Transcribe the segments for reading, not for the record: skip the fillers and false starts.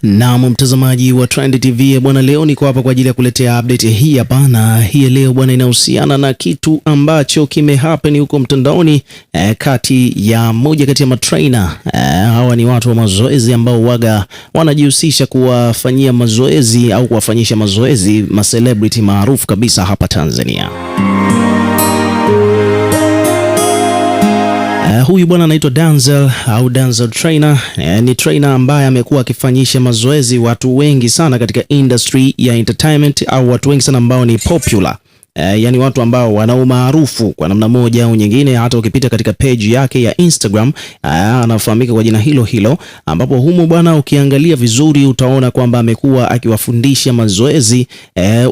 Na mtazamaji wa Trend TV bwana, leo niko hapa kwa ajili ya kuletea update hii hapa, na hii leo bwana inahusiana na kitu ambacho kimehappen huko mtandaoni kati ya moja kati ya matrainer hawa ni watu wa mazoezi ambao waga wanajihusisha kuwafanyia mazoezi au kuwafanyisha mazoezi ma celebrity maarufu kabisa hapa Tanzania. Huyu bwana anaitwa Denzel au Denzel Trainer. Ni trainer ambaye amekuwa akifanyisha mazoezi watu wengi sana katika industry ya entertainment, au watu wengi sana ambao ni popular. Yani watu ambao wana umaarufu kwa namna moja au nyingine. Hata ukipita katika page yake ya Instagram anafahamika kwa jina hilo hilo, ambapo humu bwana ukiangalia vizuri utaona kwamba amekuwa akiwafundisha mazoezi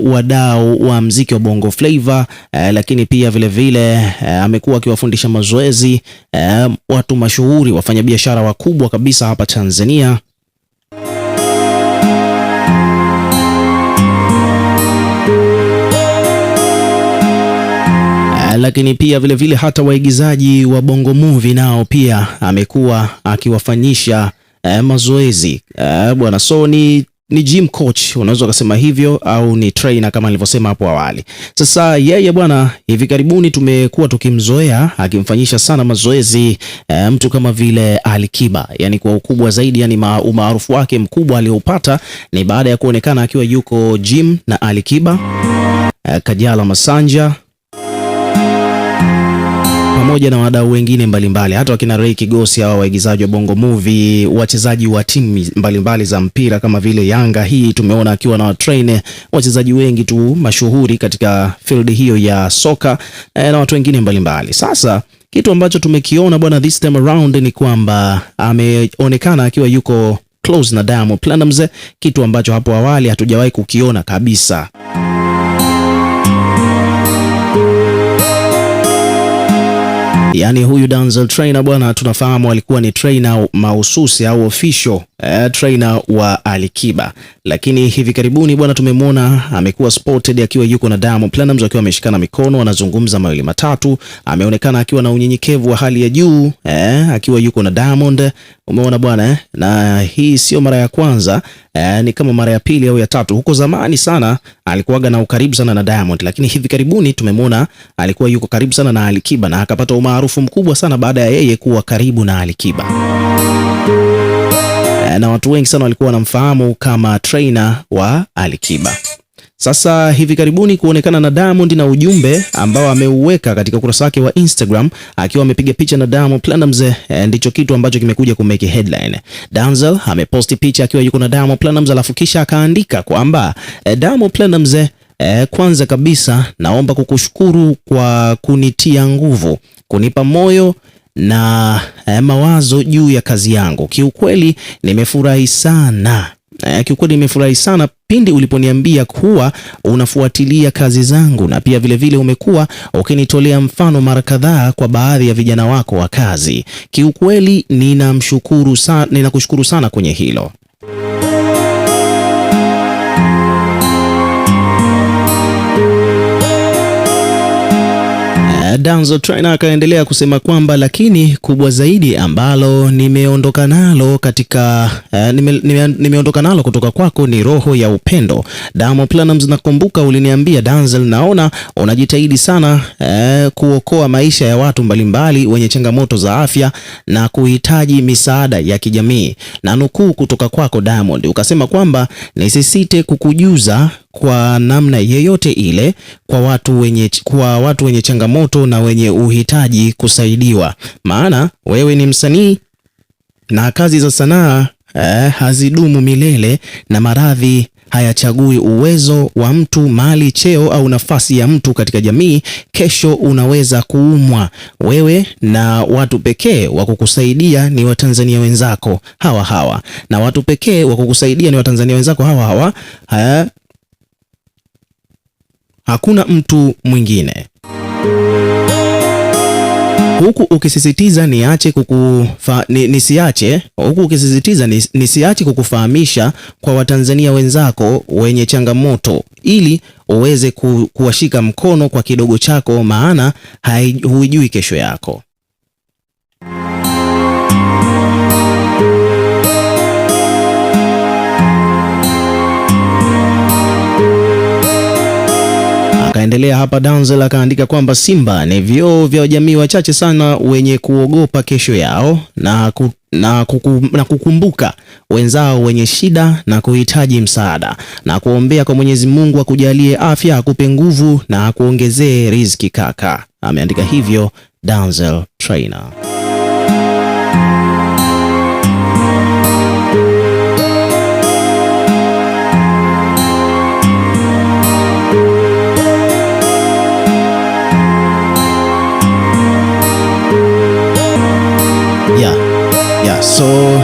wadau wa mziki wa Bongo Flava, lakini pia vile vile amekuwa akiwafundisha mazoezi watu mashuhuri, wafanyabiashara wakubwa kabisa hapa Tanzania. Lakini pia vile vile hata waigizaji wa Bongo Movie nao pia amekuwa akiwafanyisha mazoezi bwana. So ni gym coach, unaweza kusema hivyo, au ni trainer kama nilivyosema hapo awali. Sasa yeye bwana, hivi karibuni tumekuwa tukimzoea akimfanyisha sana mazoezi mtu kama vile Alikiba. Yani kwa ukubwa zaidi, yani umaarufu wake mkubwa aliopata ni baada ya kuonekana akiwa yuko gym na Alikiba, Kajala Masanja pamoja na wadau wengine mbalimbali, hata wakina Ray Kigosi, hawa waigizaji wa Bongo Movie, wachezaji wa timu mbalimbali za mpira kama vile Yanga. Hii tumeona akiwa na train wachezaji wengi tu mashuhuri katika field hiyo ya soka na watu wengine mbalimbali. Sasa kitu ambacho tumekiona bwana this time around ni kwamba ameonekana akiwa yuko close na Diamond Platnumz, kitu ambacho hapo awali hatujawahi kukiona kabisa. Yani huyu Denzel Trainer bwana, tunafahamu alikuwa ni trainer mahususi au official trainer wa Alikiba, lakini hivi karibuni bwana tumemwona amekuwa spotted akiwa yuko na Diamond Platnumz, akiwa ameshikana mikono, wanazungumza mawili matatu. Ameonekana akiwa na unyenyekevu wa hali ya juu akiwa yuko na Diamond, umeona bwana na hii sio mara ya kwanza, ni kama mara ya pili au ya tatu. Huko zamani sana alikuwaga na ukaribu sana na Diamond, lakini hivi karibuni tumemwona alikuwa yuko karibu sana na Alikiba na akapata umaarufu mkubwa sana baada ya yeye kuwa karibu na Alikiba. Na watu wengi sana walikuwa wanamfahamu kama trainer wa Alikiba. Sasa hivi karibuni kuonekana na Diamond na ujumbe ambao ameuweka katika ukurasa wake wa Instagram akiwa amepiga picha na Diamond Platnumz, ndicho kitu ambacho kimekuja kumeke headline. Denzel ameposti picha akiwa yuko na Diamond Platnumz, alafu kisha akaandika kwamba Diamond Platnumz, kwanza kabisa naomba kukushukuru kwa kunitia nguvu, kunipa moyo na mawazo juu ya kazi yangu. Kiukweli nimefurahi sana. Nimefurahi sana pindi uliponiambia kuwa unafuatilia kazi zangu, na pia vile vile umekuwa ukinitolea mfano mara kadhaa kwa baadhi ya vijana wako wa kazi. Kiukweli ninakushukuru sana kwenye hilo. Denzel Trainer akaendelea kusema kwamba lakini kubwa zaidi ambalo nimeondoka nalo kutoka kwako ni roho ya upendo. Diamond Platnumz, nakumbuka uliniambia Denzel, naona unajitahidi sana kuokoa maisha ya watu mbalimbali wenye changamoto za afya na kuhitaji misaada ya kijamii. Na nukuu kutoka kwako Diamond, ukasema kwamba nisisite kukujuza kwa namna yeyote ile kwa watu wenye changamoto na wenye uhitaji kusaidiwa, maana wewe ni msanii na kazi za sanaa hazidumu milele, na maradhi hayachagui uwezo wa mtu, mali, cheo au nafasi ya mtu katika jamii. Kesho unaweza kuumwa wewe, na watu pekee wa kukusaidia ni Watanzania wenzako hawa, na watu pekee wa kukusaidia ni Watanzania wenzako hawa. Hakuna mtu mwingine. Huku ukisisitiza nisiache kukufahamisha kwa Watanzania wenzako wenye changamoto, ili uweze kuwashika mkono kwa kidogo chako, maana huijui kesho yako. Akaendelea hapa Denzel akaandika kwamba Simba ni vioo vya jamii wachache sana wenye kuogopa kesho yao na kukumbuka wenzao wenye shida na kuhitaji msaada na kuombea kwa Mwenyezi Mungu akujalie afya, akupe nguvu na akuongezee riziki kaka. Ameandika hivyo Denzel Trainer. So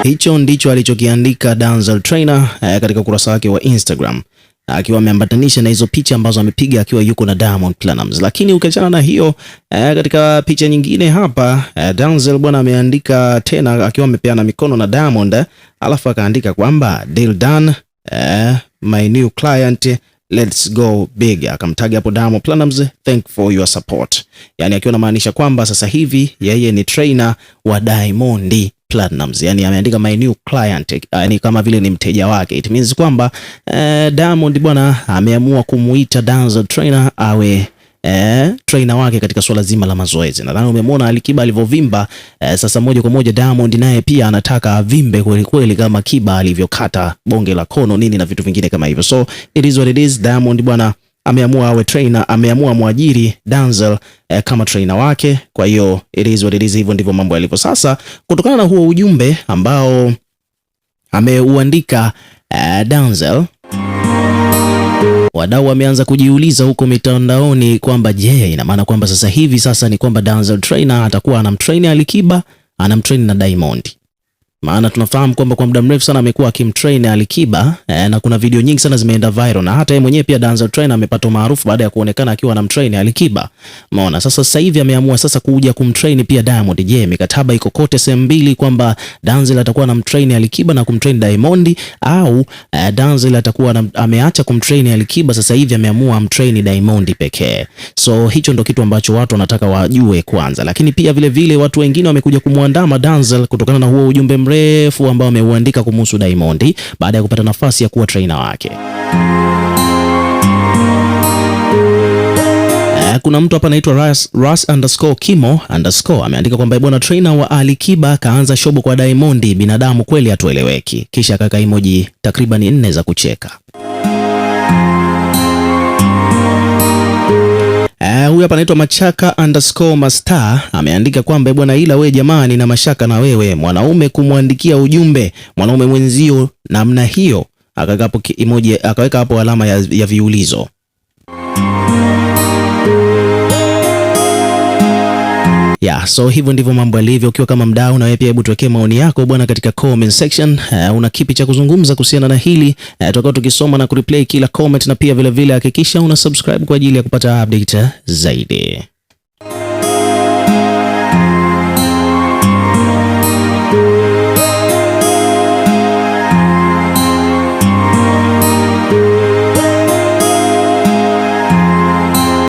hicho ndicho alichokiandika Denzel Trainer katika ukurasa wake wa Instagram, akiwa ameambatanisha na hizo picha ambazo amepiga akiwa yuko na Diamond Platnumz. Lakini ukiachana na hiyo, katika picha nyingine hapa Denzel bwana ameandika tena akiwa amepeana mikono na Diamond, alafu akaandika kwamba deal done, my new client, let's go big. Akamtaga hapo Diamond Platnumz, thank for your support. Yani akiwa anamaanisha kwamba sasa hivi yeye ni trainer wa Diamond Platnumz. Yani ameandika my new client, yani kama vile ni mteja wake. It means kwamba Diamond bwana ameamua kumuita Denzel Trainer awe trainer wake katika swala zima la mazoezi. Nadhani umemwona Alikiba alivyovimba. Sasa moja kwa moja Diamond naye pia anataka avimbe kweli kweli kama Kiba alivyokata bonge la kono nini na vitu vingine kama hivyo. So it is what it is. Diamond bwana ameamua awe trainer, ameamua muajiri Denzel kama trainer wake. Kwa hiyo it is what it is, hivyo ndivyo mambo yalivyo. Sasa kutokana na huo ujumbe ambao ameuandika Denzel, wadau wameanza kujiuliza huko mitandaoni kwamba je, ina maana kwamba sasa hivi sasa ni kwamba Denzel Trainer atakuwa anamtrain Alikiba, anamtrain na Diamond. Maana tunafahamu kwamba kwa muda mrefu sana amekuwa akimtrain Alikiba na kuna video nyingi sana zimeenda viral, na hata yeye mwenyewe pia Denzel Trainer amepata maarufu baada ya kuonekana akiwa anamtrain Alikiba. Umeona, sasa hivi ameamua sasa kuja kumtrain pia Diamond. Je, mikataba iko kote sehemu mbili kwamba Denzel atakuwa anamtrain Alikiba na kumtrain Diamond, au Denzel atakuwa ameacha kumtrain Alikiba, sasa hivi ameamua amtrain Diamond pekee. So hicho ndo kitu ambacho watu wanataka wajue kwanza, lakini pia vile vile watu wengine wamekuja kumuandama Denzel kutokana na huo ujumbe mrefu ambao ameuandika kumhusu Diamond baada ya kupata nafasi ya kuwa trainer wake. Kuna mtu hapa anaitwa Ras_Kimo_ ameandika kwamba bwana trainer wa Alikiba kaanza shobo kwa Diamond, binadamu kweli hatueleweki. Kisha akaka emoji takriban 4 za kucheka. Huyu hapa anaitwa Machaka_Master ameandika kwamba bwana, ila we jamani, na mashaka na wewe mwanaume kumwandikia ujumbe mwanaume mwenzio namna hiyo. Akaweka hapo emoji, akaweka hapo alama ya viulizo. So hivyo ndivyo mambo yalivyo. Ukiwa kama mdau, na wewe pia hebu tuwekee maoni yako bwana katika comment section. Una kipi cha kuzungumza kuhusiana na hili? Tutakuwa tukisoma na kureplay kila comment, na pia vile vile hakikisha una subscribe kwa ajili ya kupata update zaidi.